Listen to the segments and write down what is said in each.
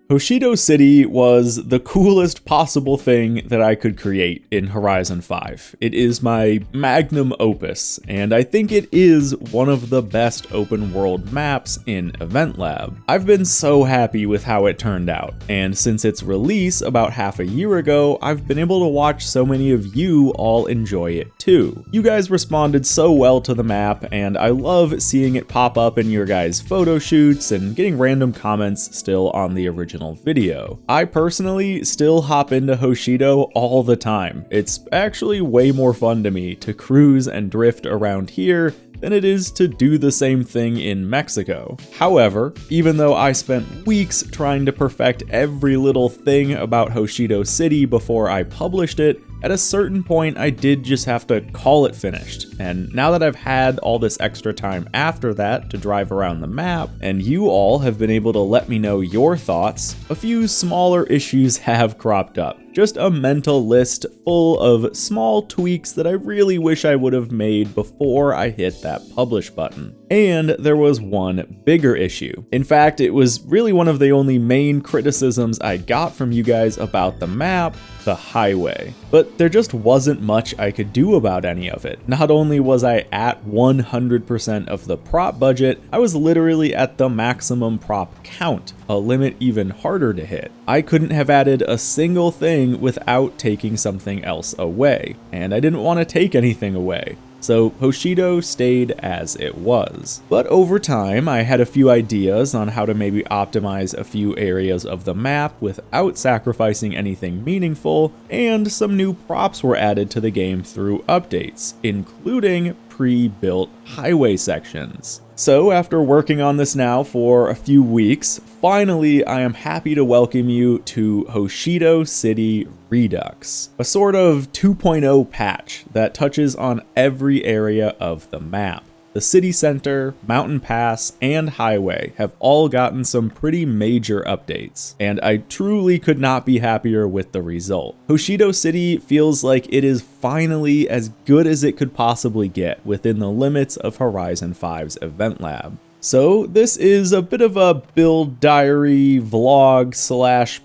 Hoshido City was the coolest possible thing that I could create in Horizon 5. It is my magnum opus, and I think it is one of the best open world maps in Event Lab. I've been so happy with how it turned out, and since its release about half a year ago, I've been able to watch so many of you all enjoy it too. You guys responded so well to the map, and I love seeing it pop up in your guys' photo shoots and getting random comments still on the original video. I personally still hop into Hoshido all the time. It's actually way more fun to me to cruise and drift around here than it is to do the same thing in Mexico. However, even though I spent weeks trying to perfect every little thing about Hoshido City before I published it, at a certain point I did just have to call it finished. And now that I've had all this extra time after that to drive around the map, and you all have been able to let me know your thoughts, a few smaller issues have cropped up. Just a mental list full of small tweaks that I really wish I would have made before I hit that publish button. And there was one bigger issue. In fact, it was really one of the only main criticisms I got from you guys about the map, the highway. But there just wasn't much I could do about any of it. Not only was I at 100% of the prop budget, I was literally at the maximum prop count, a limit even harder to hit. I couldn't have added a single thing without taking something else away, and I didn't want to take anything away. So Hoshido stayed as it was. But over time, I had a few ideas on how to maybe optimize a few areas of the map without sacrificing anything meaningful, and some new props were added to the game through updates, including pre-built highway sections. So after working on this now for a few weeks, finally I am happy to welcome you to Hoshido City Redux, a sort of 2.0 patch that touches on every area of the map. The city center, mountain pass, and highway have all gotten some pretty major updates, and I truly could not be happier with the result. Hoshido City feels like it is finally as good as it could possibly get within the limits of Horizon 5's Event Lab. So this is a bit of a build diary vlog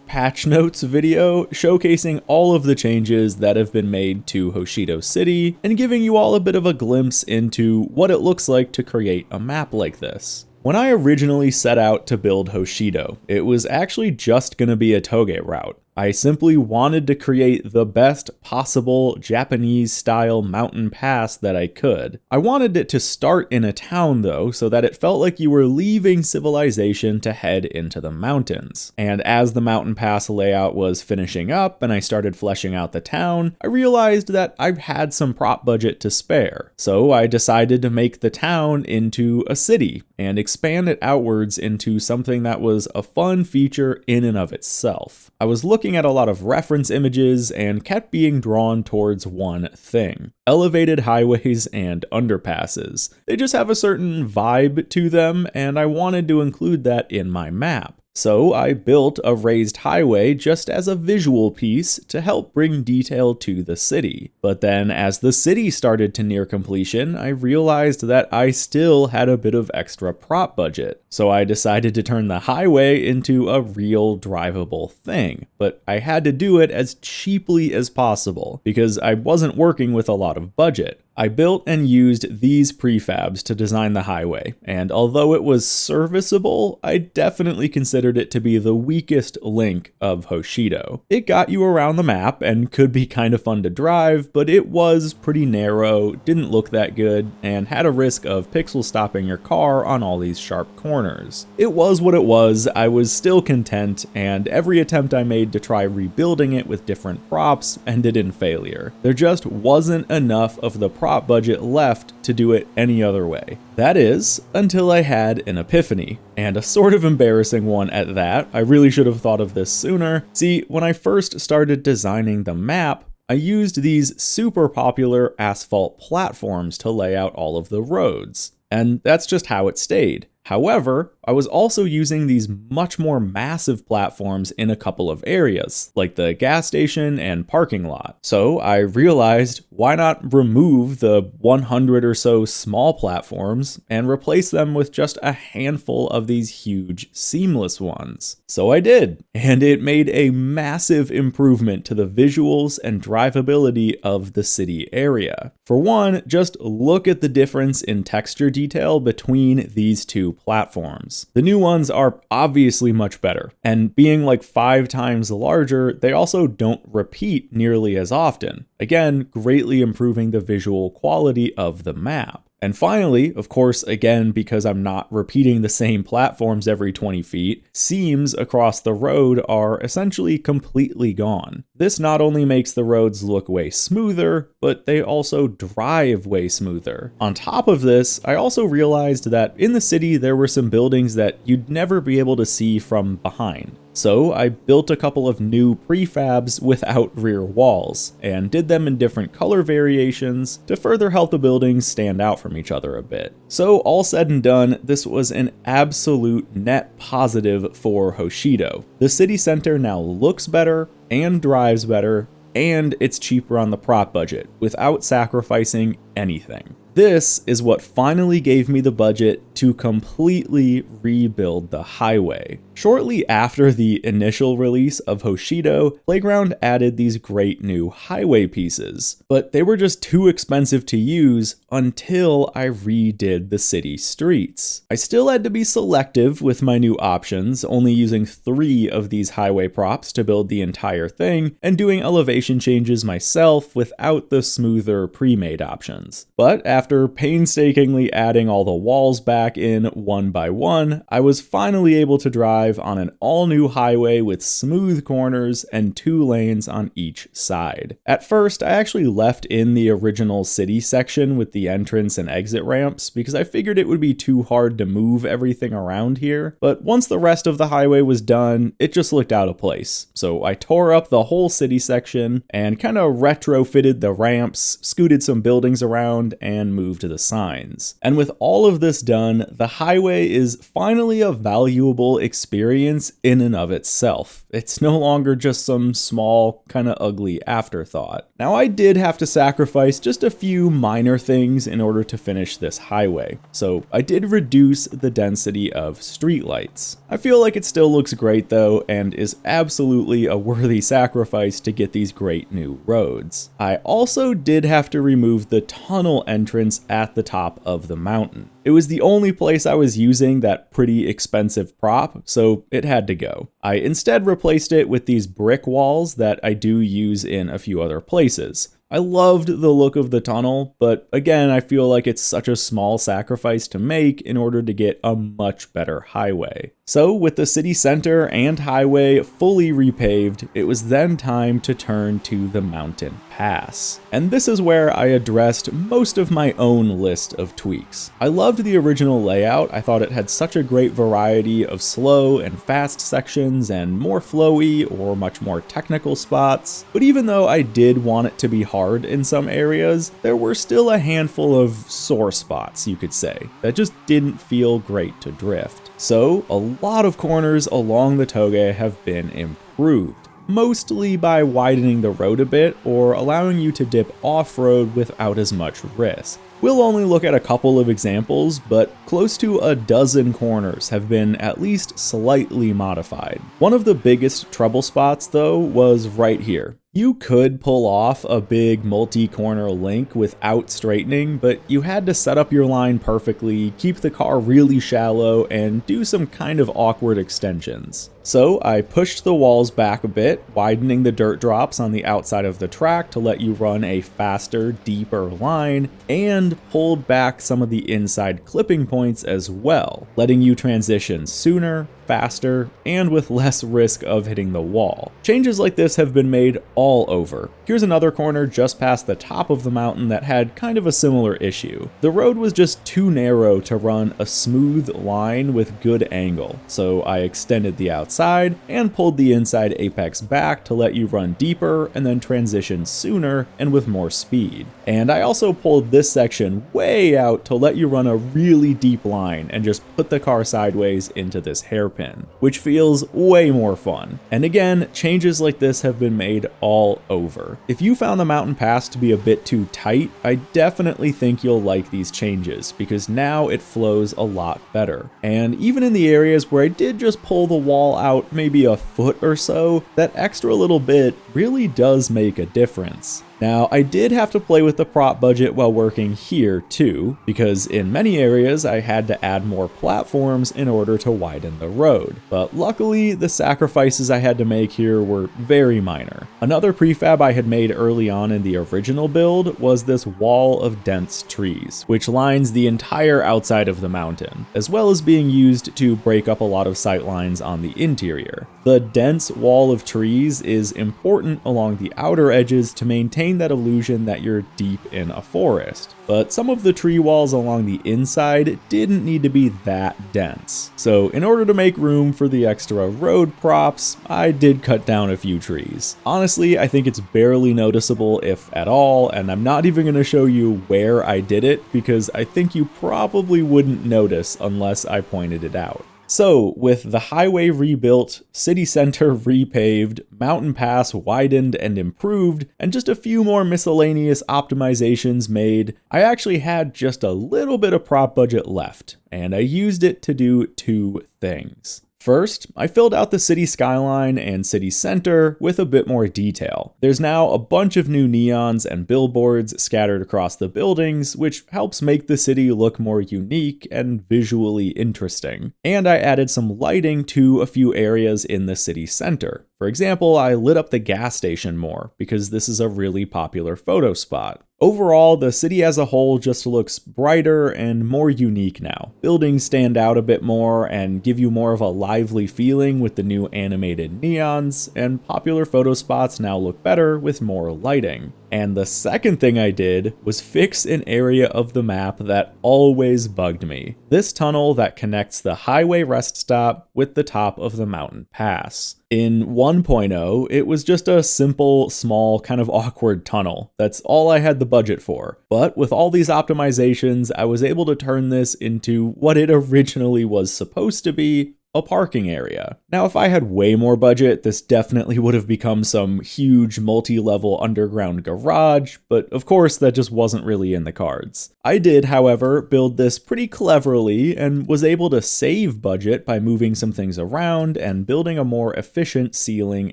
/ patch notes video showcasing all of the changes that have been made to Hoshido City and giving you all a bit of a glimpse into what it looks like to create a map like this. When I originally set out to build Hoshido, it was actually just going to be a Touge route. I simply wanted to create the best possible Japanese-style mountain pass that I could. I wanted it to start in a town though, so that it felt like you were leaving civilization to head into the mountains. And as the mountain pass layout was finishing up and I started fleshing out the town, I realized that I had some prop budget to spare. So I decided to make the town into a city and expand it outwards into something that was a fun feature in and of itself. I was looking at a lot of reference images and kept being drawn towards one thing: elevated highways and underpasses. They just have a certain vibe to them, and I wanted to include that in my map. So I built a raised highway just as a visual piece to help bring detail to the city. But then as the city started to near completion, I realized that I still had a bit of extra prop budget. So I decided to turn the highway into a real drivable thing. But I had to do it as cheaply as possible because I wasn't working with a lot of budget. I built and used these prefabs to design the highway, and although it was serviceable, I definitely considered it to be the weakest link of Hoshido. It got you around the map and could be kind of fun to drive, but it was pretty narrow, didn't look that good, and had a risk of pixel stopping your car on all these sharp corners. It was what it was, I was still content, and every attempt I made to try rebuilding it with different props ended in failure. There just wasn't enough of the prop budget left to do it any other way. That is, until I had an epiphany, and a sort of embarrassing one at that. I really should have thought of this sooner. See, when I first started designing the map, I used these super popular asphalt platforms to lay out all of the roads, and that's just how it stayed. However, I was also using these much more massive platforms in a couple of areas, like the gas station and parking lot. So I realized, why not remove the 100 or so small platforms and replace them with just a handful of these huge seamless ones? So I did, and it made a massive improvement to the visuals and drivability of the city area. For one, just look at the difference in texture detail between these two platforms. The new ones are obviously much better, and being like 5 times larger, they also don't repeat nearly as often. Again, greatly improving the visual quality of the map. And finally, of course, again, because I'm not repeating the same platforms every 20 feet, seams across the road are essentially completely gone. This not only makes the roads look way smoother, but they also drive way smoother. On top of this, I also realized that in the city there were some buildings that you'd never be able to see from behind. So I built a couple of new prefabs without rear walls, and did them in different color variations to further help the buildings stand out from each other a bit. So all said and done, this was an absolute net positive for Hoshido. The city center now looks better and drives better, and it's cheaper on the prop budget without sacrificing anything. This is what finally gave me the budget to completely rebuild the highway. Shortly after the initial release of Hoshido, Playground added these great new highway pieces, but they were just too expensive to use until I redid the city streets. I still had to be selective with my new options, only using 3 of these highway props to build the entire thing, and doing elevation changes myself without the smoother pre-made options. But after painstakingly adding all the walls back in one by one, I was finally able to drive on an all-new highway with smooth corners and 2 lanes on each side. At first, I actually left in the original city section with the entrance and exit ramps because I figured it would be too hard to move everything around here, but once the rest of the highway was done, it just looked out of place. So I tore up the whole city section and kind of retrofitted the ramps, scooted some buildings around, and moved to the signs. And with all of this done, the highway is finally a valuable experience in and of itself. It's no longer just some small, kind of ugly afterthought. Now, I did have to sacrifice just a few minor things in order to finish this highway. So I did reduce the density of streetlights. I feel like it still looks great though, and is absolutely a worthy sacrifice to get these great new roads. I also did have to remove the tunnel entrance at the top of the mountain. It was the only place I was using that pretty expensive prop, so it had to go. I instead replaced it with these brick walls that I do use in a few other places. I loved the look of the tunnel, but again, I feel like it's such a small sacrifice to make in order to get a much better highway. So with the city center and highway fully repaved, it was then time to turn to the mountain pass. And this is where I addressed most of my own list of tweaks. I loved the original layout. I thought it had such a great variety of slow and fast sections and more flowy or much more technical spots. But even though I did want it to be hard in some areas, there were still a handful of sore spots, you could say, that just didn't feel great to drift. So a lot of corners along the Touge have been improved, mostly by widening the road a bit or allowing you to dip off-road without as much risk. We'll only look at a couple of examples, but close to a dozen corners have been at least slightly modified. One of the biggest trouble spots though was right here. You could pull off a big multi-corner link without straightening, but you had to set up your line perfectly, keep the car really shallow, and do some kind of awkward extensions. So I pushed the walls back a bit, widening the dirt drops on the outside of the track to let you run a faster, deeper line, and pulled back some of the inside clipping points as well, letting you transition sooner, faster and with less risk of hitting the wall. Changes like this have been made all over. Here's another corner just past the top of the mountain that had kind of a similar issue. The road was just too narrow to run a smooth line with good angle, so I extended the outside and pulled the inside apex back to let you run deeper and then transition sooner and with more speed. And I also pulled this section way out to let you run a really deep line and just put the car sideways into this hairpin, which feels way more fun. And again, changes like this have been made all over. If you found the mountain pass to be a bit too tight, I definitely think you'll like these changes because now it flows a lot better. And even in the areas where I did just pull the wall out maybe a foot or so, that extra little bit really does make a difference. Now, I did have to play with the prop budget while working here too, because in many areas I had to add more platforms in order to widen the road. But luckily, the sacrifices I had to make here were very minor. Another prefab I had made early on in the original build was this wall of dense trees, which lines the entire outside of the mountain, as well as being used to break up a lot of sightlines on the interior. The dense wall of trees is important along the outer edges to maintain that illusion that you're deep in a forest. But some of the tree walls along the inside didn't need to be that dense. So in order to make room for the extra road props, I did cut down a few trees. Honestly, I think it's barely noticeable if at all, and I'm not even going to show you where I did it because I think you probably wouldn't notice unless I pointed it out. So, with the highway rebuilt, city center repaved, mountain pass widened and improved, and just a few more miscellaneous optimizations made, I actually had just a little bit of prop budget left, and I used it to do two things. First, I filled out the city skyline and city center with a bit more detail. There's now a bunch of new neons and billboards scattered across the buildings, which helps make the city look more unique and visually interesting. And I added some lighting to a few areas in the city center. For example, I lit up the gas station more because this is a really popular photo spot. Overall, the city as a whole just looks brighter and more unique now. Buildings stand out a bit more and give you more of a lively feeling with the new animated neons, and popular photo spots now look better with more lighting. And the second thing I did was fix an area of the map that always bugged me. This tunnel that connects the highway rest stop with the top of the mountain pass. In 1.0, it was just a simple, small, kind of awkward tunnel. That's all I had the budget for. But with all these optimizations, I was able to turn this into what it originally was supposed to be, a parking area. Now, if I had way more budget, this definitely would have become some huge multi-level underground garage, but of course that just wasn't really in the cards. I did, however, build this pretty cleverly and was able to save budget by moving some things around and building a more efficient ceiling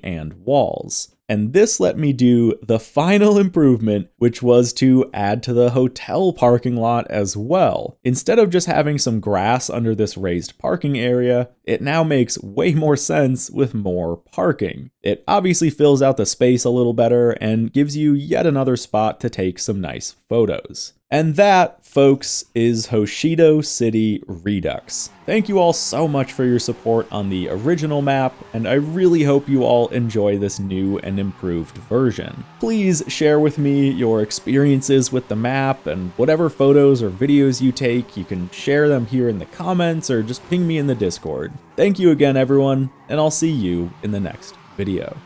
and walls. And this let me do the final improvement, which was to add to the hotel parking lot as well. Instead of just having some grass under this raised parking area, it now makes way more sense with more parking. It obviously fills out the space a little better and gives you yet another spot to take some nice photos. And that, folks, is Hoshido City Redux. Thank you all so much for your support on the original map, and I really hope you all enjoy this new and improved version. Please share with me your experiences with the map, and whatever photos or videos you take, you can share them here in the comments or just ping me in the Discord. Thank you again, everyone, and I'll see you in the next video.